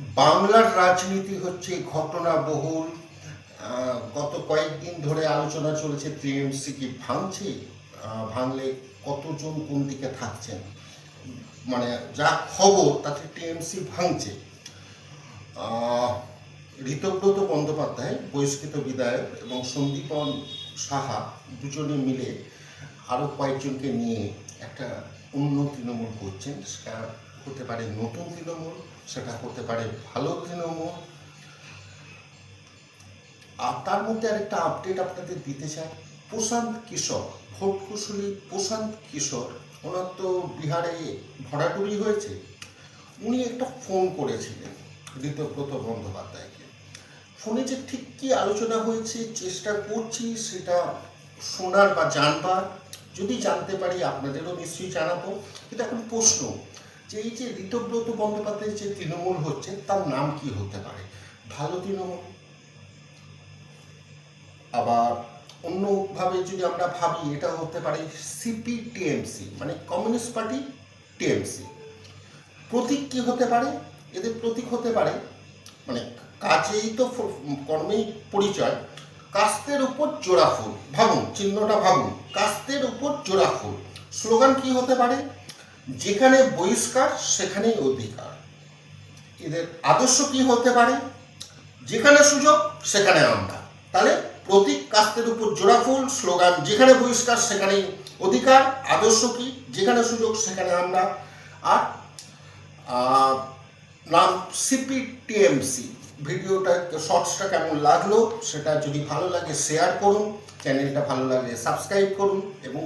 বাংলার রাজনীতি হচ্ছে ঘটনাবহুল। গত কয়েকদিন ধরে আলোচনা চলেছে টিএমসি কি ভাঙছে, ভাঙলে কতজন কোন দিকে থাকছেন। মানে যা খবর তাতে টিএমসি ভাঙছে। ঋতব্রত বন্দ্যোপাধ্যায় বহিষ্কৃত বিধায়ক এবং সন্দীপন সাহা দুজনে মিলে আরও কয়েকজনকে নিয়ে একটা অন্য তৃণমূল করছেন। সেটা হতে পারে নতুন তৃণমূল, সেটা হতে পারে ভালো তৃণমূল। আর তার মধ্যে আরেকটা আপডেট আপনাদের দিতে চাই। প্রশান্ত কিশোর, ভোট কুশলী প্রশান্ত কিশোর, ওনার তো বিহারে ভরাডুবি হয়েছে। উনি একটা ফোন করেছিলেন ঋতব্রত বন্দ্যোপাধ্যায়কে। ফোনে যে ঠিক কী আলোচনা হয়েছে চেষ্টা করছি সেটা শোনার বা জানবার। যদি জানতে পারি আপনাদেরও নিশ্চয়ই জানাবো। কিন্তু এখন প্রশ্ন যে এই যে ঋতব্রত বন্দ্যোপাধ্যায়ের যে তৃণমূল হচ্ছে তার নাম কি হতে পারে? ভালো তৃণমূল, আবার অন্যভাবে যদি আমরা ভাবি এটা হতে পারে সিপিটিএমসি, মানে কমিউনিস্ট পার্টি টিএমসি। প্রতীক কি হতে পারে? এদের প্রতীক হতে পারে, মানে কাজেই তো কর্মেই পরিচয়, কাস্তের উপর জোড়া ফুল। ভাবুন, চিহ্নটা ভাবুন, কাস্তের উপর জোড়া ফুল। স্লোগান কি হতে পারে? যেখানে বহিষ্কার সেখানেই অধিকার। এদের আদর্শ কি হতে পারে? যেখানে সুযোগ সেখানে আমরা। তাহলে প্রতীক কাস্তের উপর জোড়া ফুল, স্লোগান যেখানে বহিষ্কার সেখানেই অধিকার, আদর্শ কি? যেখানে সুযোগ সেখানে আমরা। আর নাম সিপিটিএমসি। ভিডিওটা শর্টসটা কেমন লাগলো সেটা যদি ভালো লাগে শেয়ার করুন, চ্যানেলটা ভালো লাগলে সাবস্ক্রাইব করুন, এবং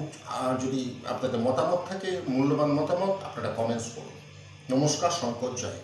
যদি আপনাদের মতামত থাকে, মূল্যবান মতামত, আপনারা কমেন্টস করুন। নমস্কার, শঙ্কর, জয়।